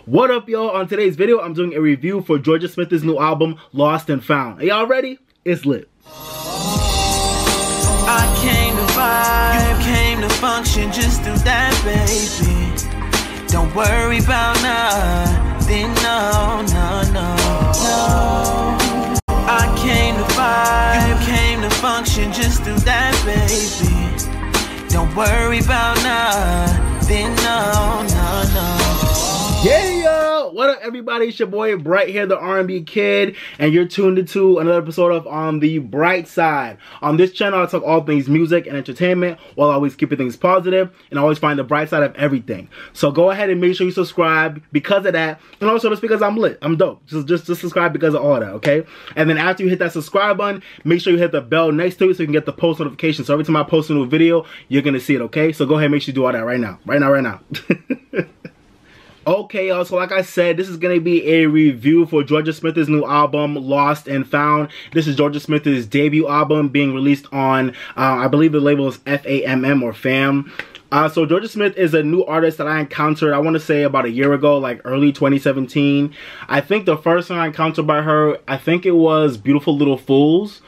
What up, y'all? On today's video, I'm doing a review for Jorja Smith's new album, Lost and Found. Are y'all ready? It's lit. I came to vibe, you came to function, just do that, baby. Don't worry about nothing, no. I came to vibe, you came to function, just do that, baby. Don't worry about nothing, no. Yeah, yo! What up, everybody? It's your boy Bright here, the R&B kid, and you're tuned into another episode of On the Bright Side. On this channel, I talk all things music and entertainment, while always keeping things positive and always find the bright side of everything. So go ahead and make sure you subscribe because of that, and also just because I'm lit, I'm dope. Just subscribe because of all that, okay? And then after you hit that subscribe button, make sure you hit the bell next to it so you can get the post notification. So every time I post a new video, you're gonna see it, okay? So go ahead and make sure you do all that right now. Right now. Okay, y'all, so like I said, this is going to be a review for Jorja Smith's new album, Lost and Found. This is Jorja Smith's debut album being released on, I believe the label is FAMM or FAM. So Jorja Smith is a new artist that I encountered, I want to say about a year ago, like early 2017. I think the first song I encountered by her, I think it was Beautiful Little Fools.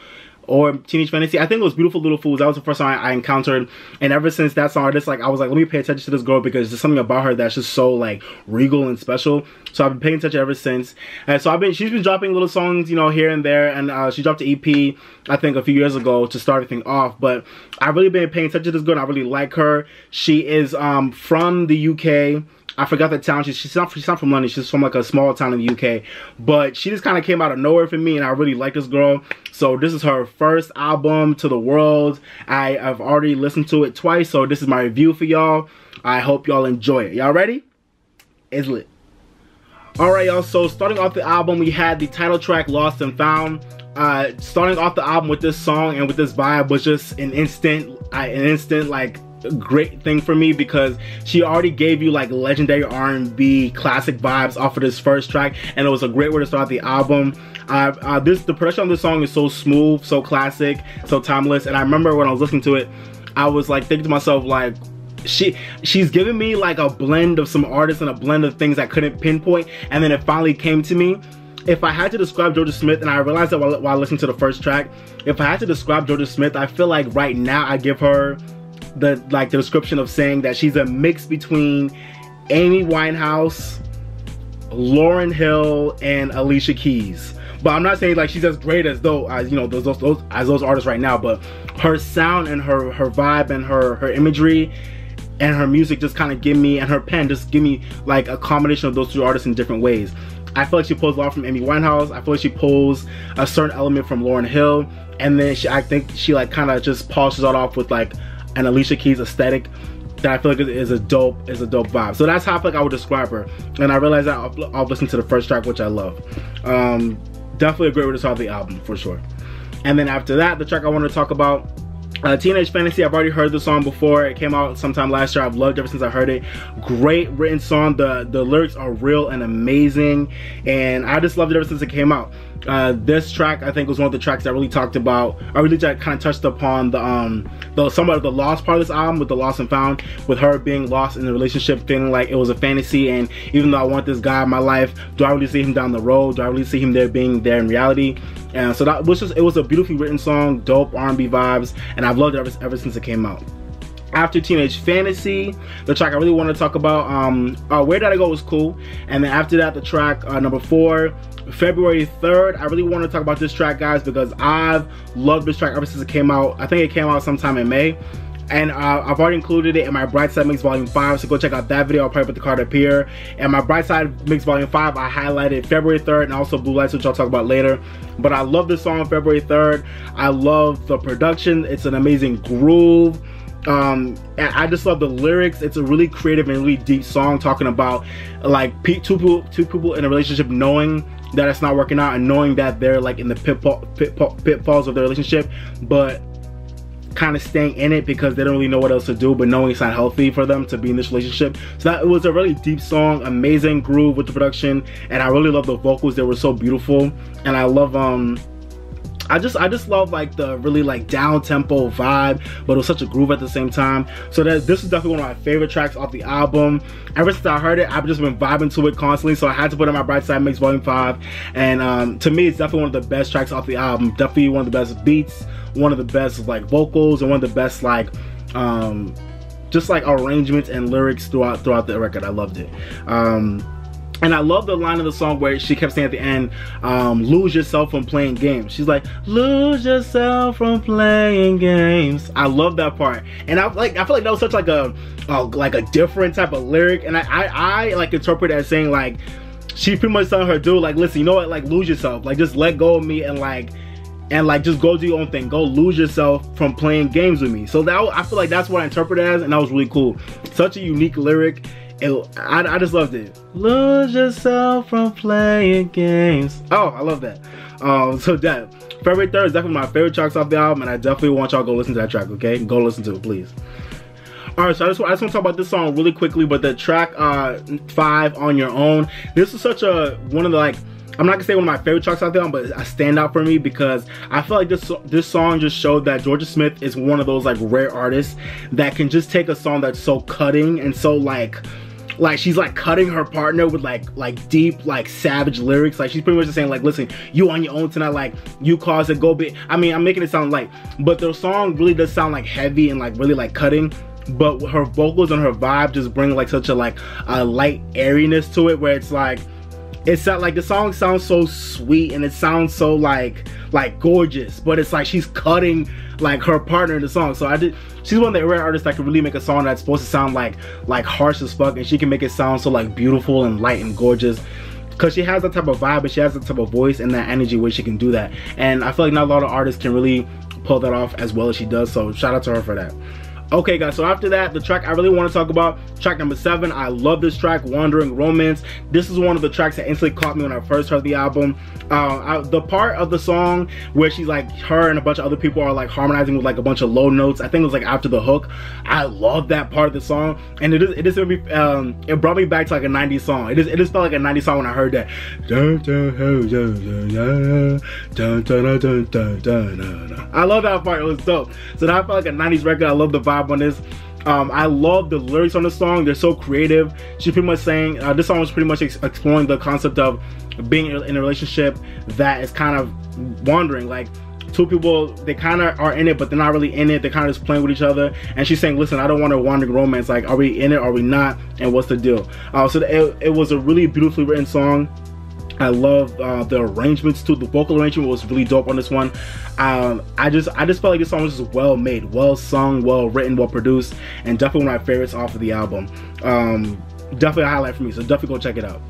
Or Teenage Fantasy. I think it was Beautiful Little Fools. That was the first song I encountered. And ever since that song, I was like, let me pay attention to this girl because there's something about her that's just so like regal and special. So I've been paying attention ever since. And so she's been dropping little songs, you know, here and there. And she dropped an EP, I think a few years ago to start everything off. But I've really been paying attention to this girl and I really like her. She is from the UK. I forgot the town. She's not from London. She's from like a small town in the UK. But she just kind of came out of nowhere for me and I really like this girl. So this is her first album to the world. I've already listened to it twice. So this is my review for y'all. I hope y'all enjoy it. Y'all ready? It's lit. Alright, y'all. So starting off the album, we had the title track, Lost and Found. Starting off the album with this song and with this vibe was just an instant like great thing for me because she already gave you like legendary R&B classic vibes off of this first track, and it was a great way to start the album. The production on this song is so smooth, so classic, so timeless. And I remember when I was listening to it, I was like thinking to myself, like, she's giving me like a blend of some artists and a blend of things I couldn't pinpoint, and then it finally came to me. If I had to describe Jorja Smith, and I realized that while listening to the first track, if I had to describe Jorja Smith, I feel like right now I give her the description of saying that she's a mix between Amy Winehouse, Lauryn Hill, and Alicia Keys. But I'm not saying like she's as great as those artists right now, but her sound and her vibe and her imagery and her music just kind of give me, and her pen just give me like a combination of those two artists in different ways. I feel like she pulls a lot from Amy Winehouse. I feel like she pulls a certain element from Lauryn Hill, and then I think she like kind of just polishes it off with like an Alicia Keys aesthetic that I feel like is a dope vibe. So that's how I feel like I would describe her. And I realized that I'll listen to the first track, which I love. Definitely a great way to start the album for sure. And then after that, the track I want to talk about, Teenage Fantasy. I've already heard the song before. It came out sometime last year. I've loved it ever since I heard it. Great written song. The lyrics are real and amazing, and I just loved it ever since it came out. This track I think was one of the tracks that really talked about, I really kind of touched upon some of the lost part of this album, with the Lost and Found, with her being lost in the relationship, feeling like it was a fantasy, and even though I want this guy in my life, do I really see him down the road? Do I really see him being there in reality? And so that was it was a beautifully written song, dope R&B vibes, and I've loved it ever since it came out. After Teenage Fantasy, the track I really want to talk about, Where Did I Go was cool. And then after that, the track number 4, February 3rd. I really want to talk about this track, guys, because I've loved this track ever since it came out. I think it came out sometime in May. And I've already included it in my Bright Side Mix Volume 5, so go check out that video. I'll probably put the card up here. And my Bright Side Mix Volume 5, I highlighted February 3rd and also Blue Lights, which I'll talk about later. But I love this song, February 3rd. I love the production. It's an amazing groove. And I just love the lyrics. It's a really creative and really deep song talking about like two people in a relationship knowing that it's not working out and knowing that they're like in the pitfalls of their relationship, but kind of staying in it because they don't really know what else to do, but knowing it's not healthy for them to be in this relationship. So that it was a really deep song, amazing groove with the production, and I really love the vocals. They were so beautiful, and I love I just love like the really like down tempo vibe, but it was such a groove at the same time. So this is definitely one of my favorite tracks off the album. Ever since I heard it, I've just been vibing to it constantly, so I had to put it in my Bright Side Mix Volume 5. And to me, it's definitely one of the best tracks off the album. Definitely one of the best beats, one of the best like vocals, and one of the best like just like arrangements and lyrics throughout the record. I loved it. And I love the line of the song where she kept saying at the end, lose yourself from playing games. She's like, lose yourself from playing games. I love that part. And I feel like that was such like a different type of lyric. And I like interpret it as saying like, she pretty much telling her dude, like, listen, you know what, like lose yourself. Like just let go of me and like just go do your own thing. Go lose yourself from playing games with me. So that, I feel like that's what I interpret it as, and that was really cool. Such a unique lyric. I just loved it. Lose yourself from playing games. Oh, I love that. So that February 3rd is definitely my favorite tracks off the album, and I definitely want y'all to go listen to that track, okay? Go listen to it, please. Alright, so I just want to talk about this song really quickly, but the track 5, On Your Own. This is such one of the like, I'm not gonna say one of my favorite tracks out there, but a standout for me because I feel like this song just showed that Jorja Smith is one of those like rare artists that can just take a song that's so cutting and so like she's like cutting her partner with like deep like savage lyrics. Like she's pretty much just saying like, listen, you on your own tonight, like you caused it, go big. I mean, I'm making it sound light, but the song really does sound like heavy and like really like cutting. But her vocals and her vibe just bring like such a like a light airiness to it, where it's like the song sounds so sweet and it sounds so like gorgeous, but it's like she's cutting like her partner in the song. So she's one of the rare artists that can really make a song that's supposed to sound like harsh as fuck, and she can make it sound so like beautiful and light and gorgeous, because she has that type of vibe and she has that type of voice and that energy where she can do that. And I feel like not a lot of artists can really pull that off as well as she does, so shout out to her for that. Okay guys, so after that, the track I really want to talk about, track number 7. I love this track, Wandering Romance. This is one of the tracks that instantly caught me when I first heard the album. The part of the song where she's like, her and a bunch of other people are like harmonizing with like a bunch of low notes, I think it was like after the hook. I love that part of the song, and it brought me back to like a 90s song. It just felt like a 90s song when I heard that. I love that part, it was dope. So that felt like a 90s record. I love the vibe on this. I love the lyrics on the song. They're so creative. She's pretty much saying, this song was pretty much exploring the concept of being in a relationship that is kind of wandering. Like two people, they kind of are in it, but they're not really in it. They're kind of just playing with each other. And she's saying, listen, I don't want a wandering romance. Like, are we in it? Are we not? And what's the deal? So it was a really beautifully written song. I love the arrangements too. The vocal arrangement was really dope on this one. I just felt like this song was just well made, well sung, well written, well produced, and definitely one of my favorites off of the album. Definitely a highlight for me, so definitely go check it out.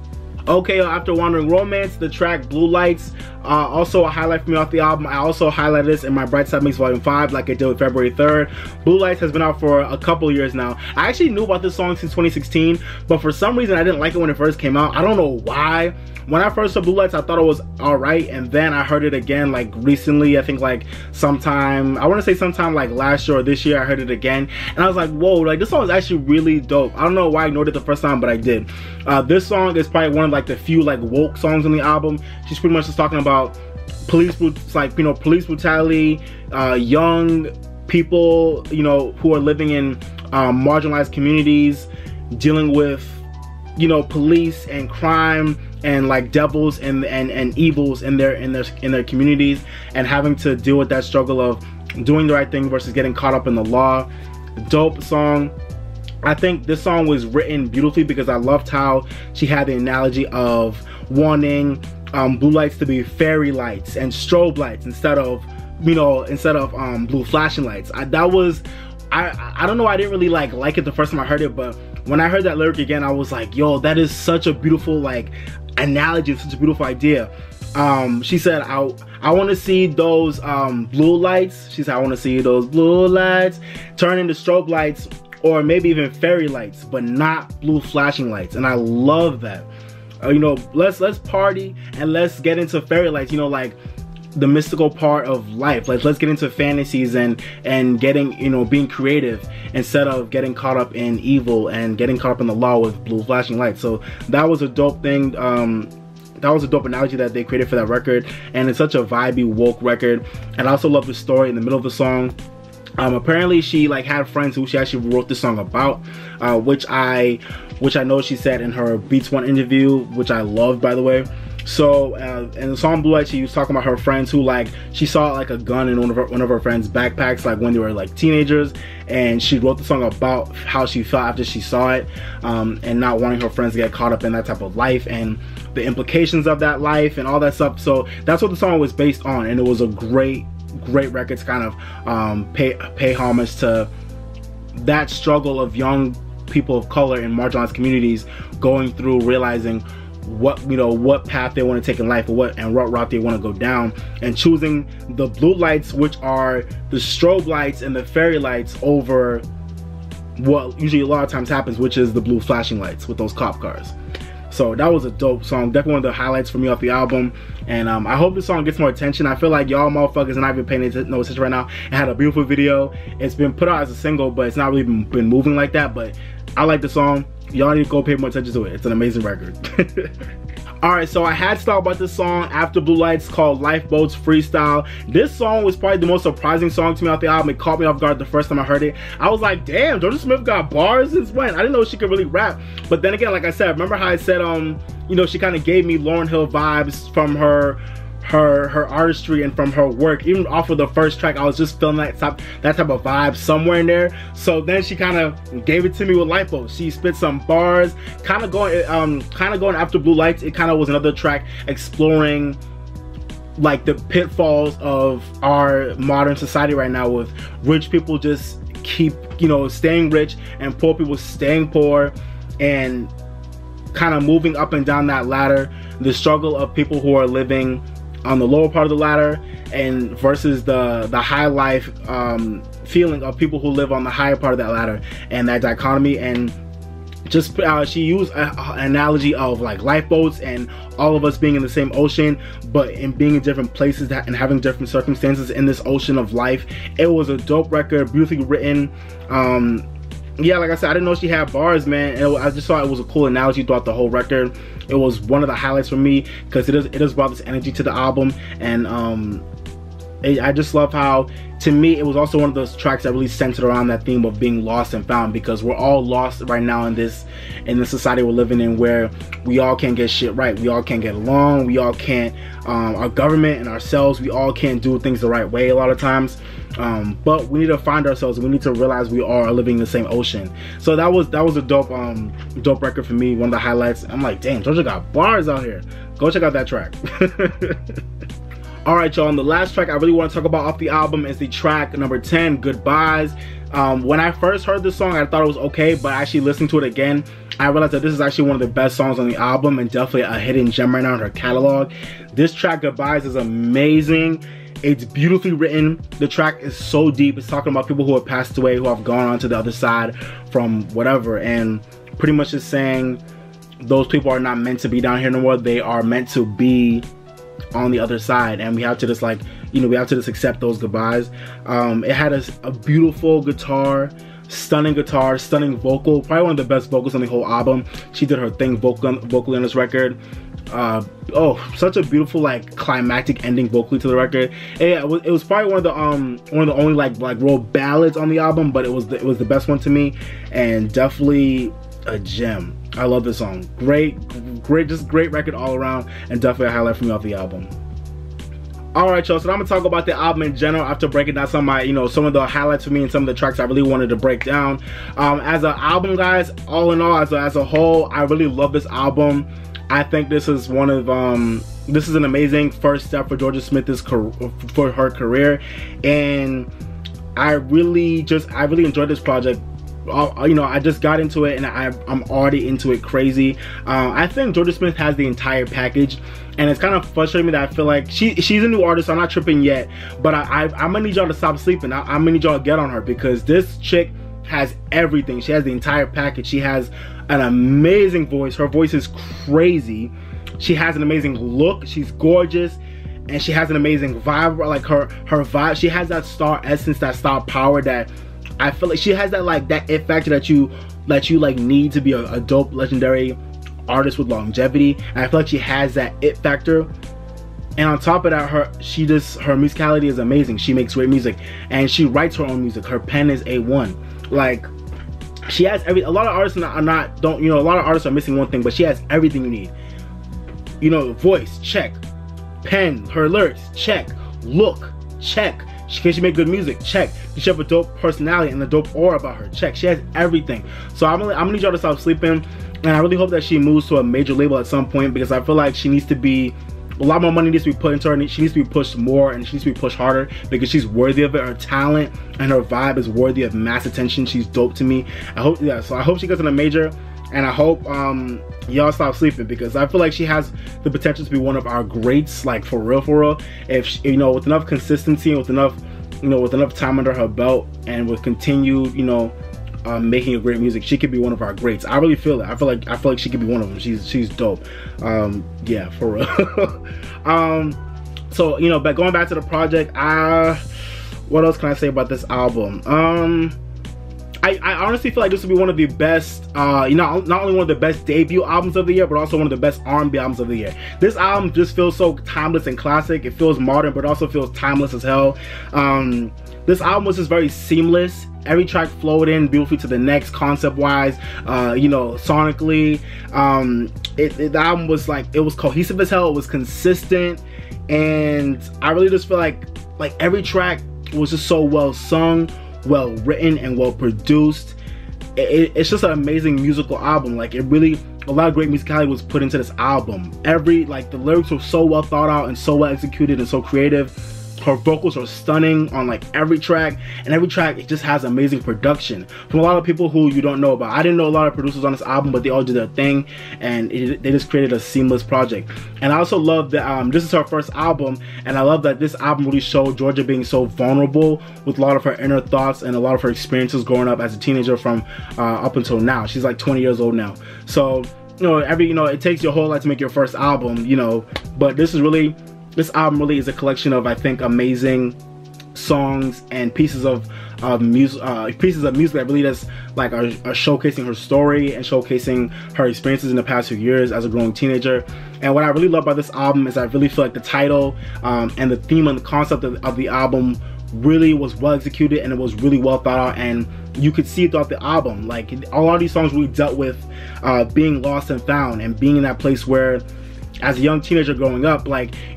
Okay, after Wandering Romance, the track Blue Lights, also a highlight for me off the album. I also highlighted this in my Bright Side Mix Volume 5 like I did with February 3rd. Blue Lights has been out for a couple years now. I actually knew about this song since 2016, but for some reason I didn't like it when it first came out. I don't know why. When I first saw Blue Lights, I thought it was alright, and then I heard it again like recently. I think like sometime, I want to say sometime like last year or this year, I heard it again, and I was like, whoa, like this song is actually really dope. I don't know why I ignored it the first time, but I did. This song is probably one of like the few like woke songs on the album. She's pretty much just talking about police brutality, young people, you know, who are living in marginalized communities, dealing with, you know, police and crime and like devils and evils in their communities, and having to deal with that struggle of doing the right thing versus getting caught up in the law. Dope song. I think this song was written beautifully because I loved how she had the analogy of wanting blue lights to be fairy lights and strobe lights instead of blue flashing lights. I don't know, I didn't really like it the first time I heard it, but when I heard that lyric again, I was like, yo, that is such a beautiful like analogy, such a beautiful idea. She said, I want to see those blue lights. She said, I want to see those blue lights turn into strobe lights, or maybe even fairy lights, but not blue flashing lights. And I love that. You know, let's party and let's get into fairy lights, you know, like the mystical part of life. Like, let's get into fantasies and getting, you know, being creative instead of getting caught up in evil and getting caught up in the law with blue flashing lights. So that was a dope thing. that was a dope analogy that they created for that record, and it's such a vibey, woke record. And I also love the story in the middle of the song. Apparently she like had friends who she actually wrote this song about, which I know she said in her Beats One interview, which I loved, by the way. So in the song Blue Light, she was talking about her friends who, like, she saw like a gun in one of her friends' backpacks, like when they were like teenagers, and she wrote the song about how she felt after she saw it, and not wanting her friends to get caught up in that type of life and the implications of that life and all that stuff. So that's what the song was based on, and it was a great record to kind of pay homage to that struggle of young people of color in marginalized communities going through, realizing what path they want to take in life, or what route they want to go down, and choosing the blue lights, which are the strobe lights and the fairy lights, over what usually a lot of times happens, which is the blue flashing lights with those cop cars. So that was a dope song, definitely one of the highlights for me off the album. And I hope this song gets more attention. I feel like y'all motherfuckers are not even paying no attention right now. It had a beautiful video. It's been put out as a single, but it's not really been moving like that. But I like the song. Y'all need to go pay more attention to it. It's an amazing record. Alright, so I had to talk about this song after Blue Lights, called Lifeboats Freestyle. This song was probably the most surprising song to me off the album. It caught me off guard the first time I heard it. I was like, damn, Jorja Smith got bars since when? I didn't know she could really rap. But then again, like I said, remember how I said, you know, she kind of gave me Lauryn Hill vibes from her artistry and from her work. Even off of the first track, I was just feeling that type of vibe somewhere in there. So then she kind of gave it to me with Lifeboats. She spit some bars, kind of going after Blue Lights. It kind of was another track exploring like the pitfalls of our modern society right now, with rich people just keep, you know, staying rich and poor people staying poor, and kind of moving up and down that ladder. The struggle of people who are living on the lower part of the ladder, and versus the high life feeling of people who live on the higher part of that ladder, and that dichotomy. And just she used an analogy of like lifeboats and all of us being in the same ocean, but in being in different places and having different circumstances in this ocean of life. It was a dope record, beautifully written. Yeah, like I said, I didn't know she had bars, man. I just thought it was a cool analogy throughout the whole record. It was one of the highlights for me, because it does brought this energy to the album. And I just love how, to me, it was also one of those tracks that really centered around that theme of being lost and found, because we're all lost right now in this society we're living in, where we all can't get shit right. We all can't get along. We all can't, our government and ourselves, we all can't do things the right way a lot of times. But we need to find ourselves, and we need to realize we all are living in the same ocean. So that was a dope record for me, one of the highlights. I'm like, damn, Jorja got bars out here. Go check out that track. Alright, y'all, and the last track I really want to talk about off the album is the track number 10, Goodbyes. When I first heard this song, I thought it was okay, but actually listening to it again, I realized that this is actually one of the best songs on the album, and definitely a hidden gem right now in her catalog. This track, Goodbyes, is amazing. It's beautifully written. The track is so deep. It's talking about people who have passed away, who have gone on to the other side from whatever, and pretty much just saying those people are not meant to be down here no more. They are meant to be on the other side, and we have to just, like, you know, we have to just accept those goodbyes. It had a beautiful guitar, stunning vocal, probably one of the best vocals on the whole album. She did her thing vocally on this record. Oh, such a beautiful, like, climactic ending vocally to the record. Yeah, it was probably one of the only like real ballads on the album, but it was the best one to me, and definitely a gem. I love this song. Just great record all around, and definitely a highlight for me off the album. Alright, y'all, so I'm gonna talk about the album in general after breaking down some of my, you know, some of the highlights for me and some of the tracks I really wanted to break down. As an album, guys, all in all, as a whole, I really love this album. I think this is one of this is an amazing first step for Jorja Smith's for her career, and I really enjoyed this project. You know, I just got into it, and I'm already into it crazy. I think Jorja Smith has the entire package, and it's kind of frustrating me that I feel like she's a new artist, so I'm not tripping yet, but I'm gonna need y'all to stop sleeping. I'm gonna need y'all to get on her, because this chick has everything. She has the entire package. She has an amazing voice. Her voice is crazy. She has an amazing look. She's gorgeous, and she has an amazing vibe. Like her vibe, she has that star essence, that star power that I feel like she has, that like that it factor that you like need to be a dope legendary artist with longevity, and I feel like she has that it factor. And on top of that, her musicality is amazing. She makes great music, and she writes her own music. Her pen is A1. Like, she has a lot of artists a lot of artists are missing one thing, but she has everything you need. You know, voice, check. Pen, her lyrics, check. Look, check. Can she make good music? Check. Does she have a dope personality and a dope aura about her? Check. She has everything. So I'm gonna need y'all to stop sleeping, and I really hope that she moves to a major label at some point, because I feel like she needs to be, a lot more money needs to be put into her. She needs to be pushed more, and she needs to be pushed harder, because she's worthy of it. Her talent and her vibe is worthy of mass attention. She's dope to me. So I hope she gets in a major, and I hope y'all stop sleeping, because I feel like she has the potential to be one of our greats, like for real. If she, with enough consistency and with enough time under her belt, and with continued, making a great music, she could be one of our greats. I really feel it. I feel like she could be one of them. She's dope. Yeah, for real. So but going back to the project, what else can I say about this album? I honestly feel like this would be one of the best, not only one of the best debut albums of the year, but also one of the best R&B albums of the year. This album just feels so timeless and classic. It feels modern, but also feels timeless as hell. This album was just very seamless. Every track flowed in beautifully to the next, concept-wise, sonically. The album was like, it was cohesive as hell. It was consistent, and I really just feel like every track was just so well sung, well written, and well produced. It's just an amazing musical album. Like, a lot of great musicality was put into this album. The lyrics were so well thought out and so well executed and so creative. Her vocals are stunning on every track, and every track, it just has amazing production from a lot of people who you don't know about. I didn't know a lot of producers on this album, but they all did their thing, and they just created a seamless project. And I also love that this is her first album, and I love that this album really showed Jorja being so vulnerable with a lot of her inner thoughts and a lot of her experiences growing up as a teenager from up until now. She's like 20 years old now. So it takes your whole life to make your first album, but this album really is a collection of, I think, amazing songs and pieces of music that really just are showcasing her story and showcasing her experiences in the past few years as a growing teenager. And what I really love about this album is I really feel like the title and the theme and the concept of the album really was well executed, and it was really well thought out, and you could see it throughout the album. Like, a lot of these songs really dealt with being lost and found, and being in that place where, as a young teenager growing up,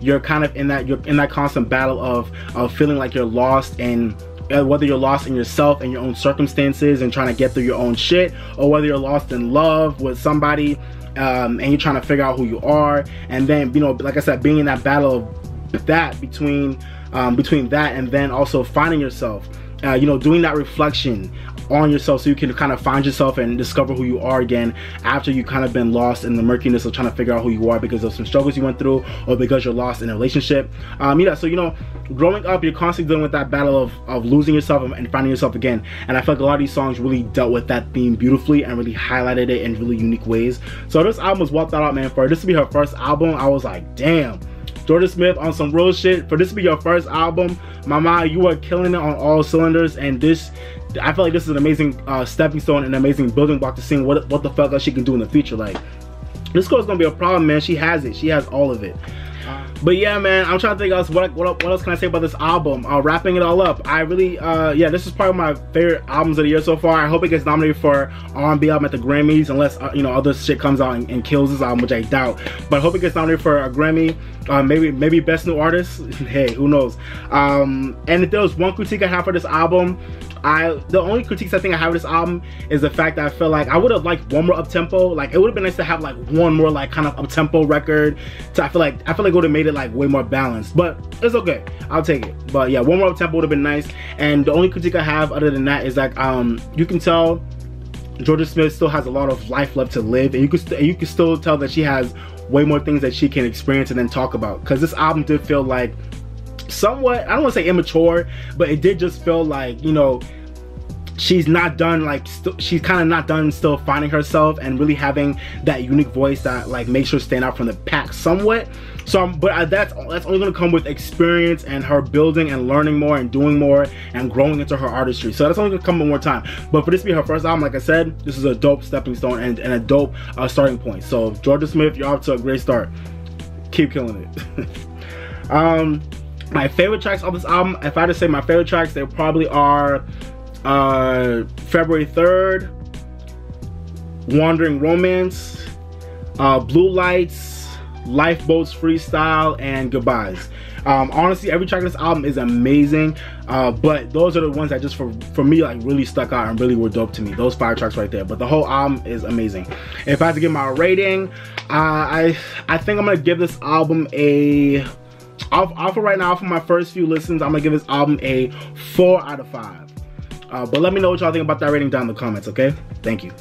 you're kind of in that constant battle of feeling like you're lost, and whether you're lost in yourself and your own circumstances and trying to get through your own shit, or whether you're lost in love with somebody and you're trying to figure out who you are. And then, like I said, being in that battle of that between that, and then also finding yourself, doing that reflection on yourself, so you can kind of find yourself and discover who you are again after you kind of been lost in the murkiness of trying to figure out who you are because of some struggles you went through, or because you're lost in a relationship. So growing up, you're constantly dealing with that battle of losing yourself and finding yourself again. And I feel like a lot of these songs really dealt with that theme beautifully and really highlighted it in really unique ways. So this album was well thought out, man. For this to be her first album, I was like, damn, Jorja Smith on some real shit. For this to be your first album, mama, you are killing it on all cylinders. And I feel like this is an amazing stepping stone and an amazing building block to seeing what the fuck else she can do in the future. Like, this girl's gonna be a problem, man. She has it. She has all of it. But yeah, man, I'm trying to think else. What else can I say about this album? Wrapping it all up, I really, this is probably my favorite albums of the year so far. I hope it gets nominated for R&B album at the Grammys, unless other shit comes out and kills this album, which I doubt. But I hope it gets nominated for a Grammy, maybe Best New Artist. Hey, who knows? And if there was one critique I have for this album, the only critiques I think I have of this album is the fact that I feel like I would have liked one more up-tempo. Like, it would have been nice to have one more kind of up-tempo record. So I feel like it would have made it way more balanced, but it's okay, I'll take it. But yeah, one more up-tempo would have been nice. And the only critique I have other than that is you can tell Jorja Smith still has a lot of life left to live, and you can still tell that she has way more things that she can experience and then talk about, because this album did feel somewhat, I don't want to say immature, but it did just feel she's not done, like she's kind of not done still finding herself and really having that unique voice that like makes her stand out from the pack somewhat. So but that's only going to come with experience and her building and learning more and doing more and growing into her artistry. So that's only going to come one more time. But for this to be her first album, like I said, this is a dope stepping stone and a dope starting point. So Jorja Smith, you're off to a great start. Keep killing it. My favorite tracks of this album, if I had to say my favorite tracks, they probably are February 3rd, Wandering Romance, Blue Lights, Lifeboats Freestyle, and Goodbyes. Honestly, every track on this album is amazing, but those are the ones that just for me like really stuck out and really were dope to me. Those 5 tracks right there, but the whole album is amazing. If I had to give my rating, I think I'm gonna give this album a off of right now, for my first few listens, I'm gonna give this album a 4 out of 5. But let me know what y'all think about that rating down in the comments, okay? Thank you.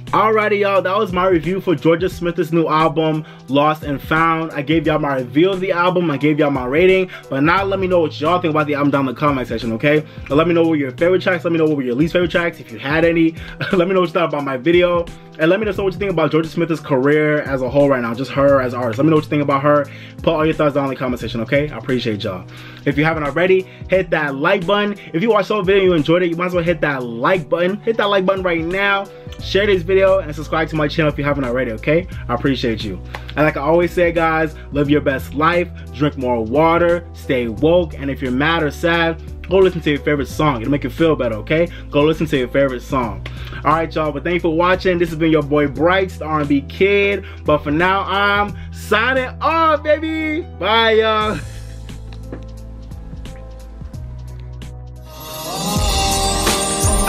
Alrighty, y'all, that was my review for Jorja Smith's new album, Lost and Found. I gave y'all my review of the album, I gave y'all my rating, but now let me know what y'all think about the album down in the comment section, okay? And let me know what were your favorite tracks, let me know what were your least favorite tracks, if you had any. Let me know what you thought about my video, and let me know what you think about Jorja Smith's career as a whole right now, just her as an artist. Let me know what you think about her. Put all your thoughts down in the comment section, okay? I appreciate y'all. If you haven't already, hit that like button. If you watched the whole video and you enjoyed it, you might as well hit that like button. Hit that like button right now. Share this video and subscribe to my channel if you haven't already, okay? I appreciate you. And like I always say, guys, live your best life, drink more water, stay woke, and if you're mad or sad, go listen to your favorite song. It'll make you feel better, okay? Go listen to your favorite song. Alright, y'all, but thank you for watching. This has been your boy Brights, the R&B Kid. But for now, I'm signing off, baby. Bye, y'all.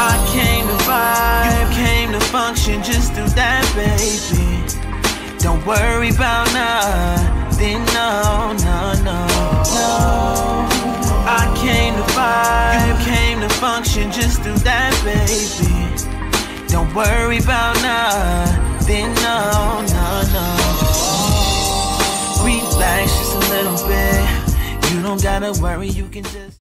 I came to vibe, you came to function, just do that, baby. Don't worry about nothing, no, no, no, no. I came to vibe, you came to function, just do that, baby. Don't worry about nothing, no, no, no. Relax just a little bit. You don't gotta worry, you can just